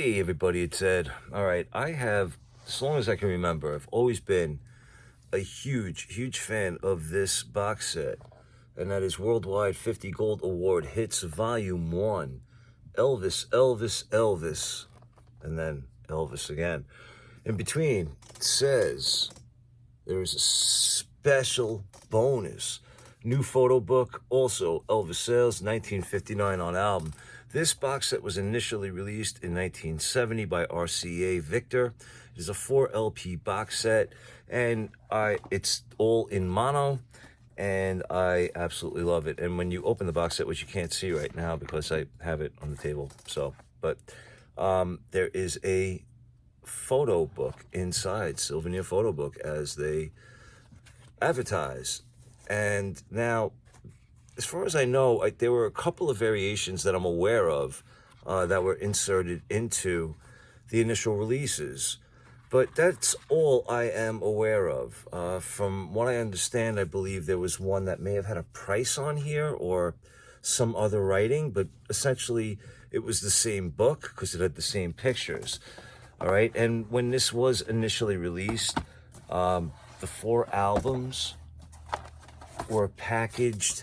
Hey everybody, it's Ed. All right, I have, as long as I can remember, I've always been a huge fan of this box set, and that is Worldwide 50 Gold Award Hits Volume 1. Elvis, and then Elvis again. In between, it says there is a special bonus. New photo book, also Elvis Sales, 1959 on album. This box set was initially released in 1970 by RCA Victor. It is a 4 LP box set, and it's all in mono, and I absolutely love it. And when you open the box set, which you can't see right now because I have it on the table, but there is a photo book inside, souvenir photo book, as they advertise. And now, as far as I know, there were a couple of variations that I'm aware of that were inserted into the initial releases. But that's all I am aware of. From what I understand, I believe there was one that may have had a price on here or some other writing, but essentially it was the same book because it had the same pictures. All right, and when this was initially released, the 4 albums were packaged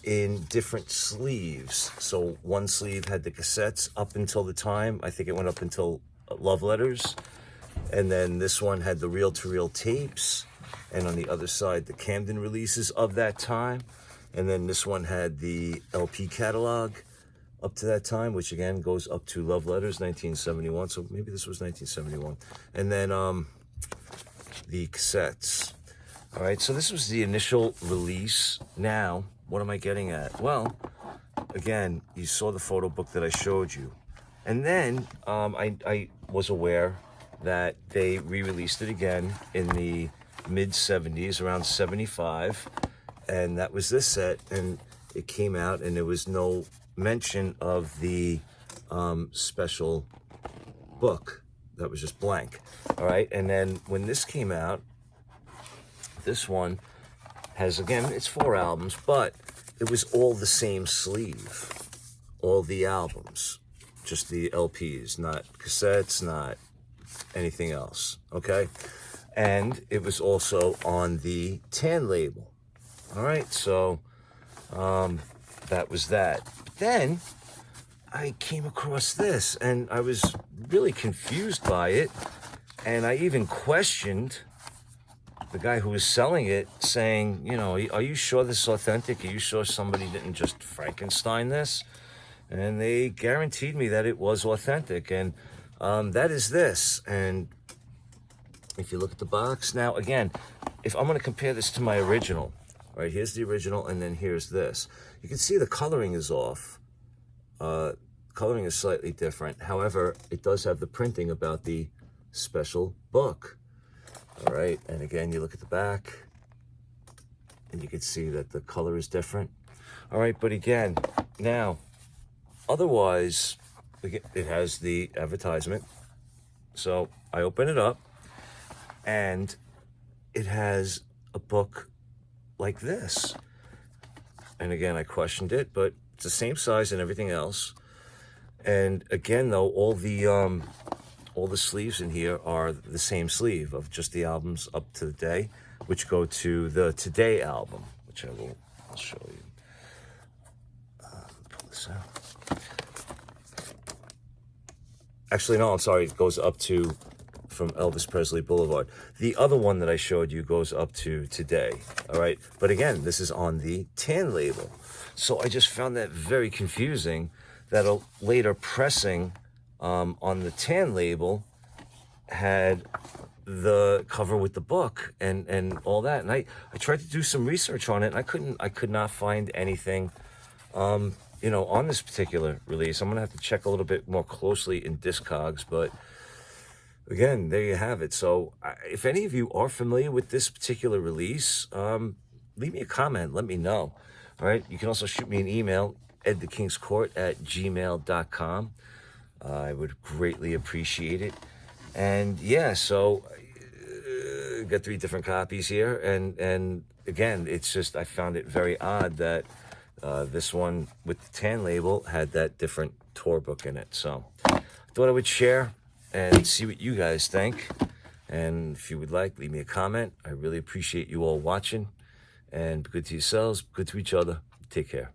in different sleeves. So one sleeve had the cassettes up until the time, I think it went up until Love Letters. And then this one had the reel-to-reel tapes. And on the other side, the Camden releases of that time. And then this one had the LP catalog up to that time, which again goes up to Love Letters, 1971. So maybe this was 1971. And then the cassettes. All right, so this was the initial release. Now, what am I getting at? Well, again, you saw the photo book that I showed you. And then I was aware that they re-released it again in the mid-70s, around 75. And that was this set, and it came out, and there was no mention of the special book. That was just blank. All right, and then when this came out, this one has, again, it's 4 albums, but it was all the same sleeve. All the albums, just the LPs, not cassettes, not anything else, okay? And it was also on the tan label. All right, so that was that. But then I came across this, and I was really confused by it, and I even questioned the guy who was selling it, saying, you know, are you sure this is authentic? Are you sure somebody didn't just Frankenstein this? And they guaranteed me that it was authentic, and that is this. And if you look at the box, now again, if I'm going to compare this to my original, right, here's the original, and then here's this. You can see the coloring is off. Coloring is slightly different. However, it does have the printing about the special book. All right, and again, you look at the back, and you can see that the color is different. All right, but again, now, otherwise, it has the advertisement. So I open it up, and it has a book like this. And again, I questioned it, but it's the same size and everything else. And again, though, all the sleeves in here are the same sleeve of just the albums up to the day, which go to the Today album, which I'll show you. Pull this out. Actually, no, I'm sorry. It goes up to from Elvis Presley Boulevard. The other one that I showed you goes up to Today. All right. But again, this is on the tan label. So I just found that very confusing that a later pressing on the tan label had the cover with the book and all that. And I tried to do some research on it, and I could not find anything, on this particular release. I'm going to have to check a little bit more closely in Discogs, but again, there you have it. So if any of you are familiar with this particular release, leave me a comment, let me know. All right, you can also shoot me an email, edthekingscourt@gmail.com. I would greatly appreciate it. And yeah, so got 3 different copies here, and again, it's just, I found it very odd that this one with the tan label had that different tour book in it. So thought I would share and see what you guys think. And if you would like, leave me a comment. I really appreciate you all watching. And be good to yourselves, good to each other. Take care.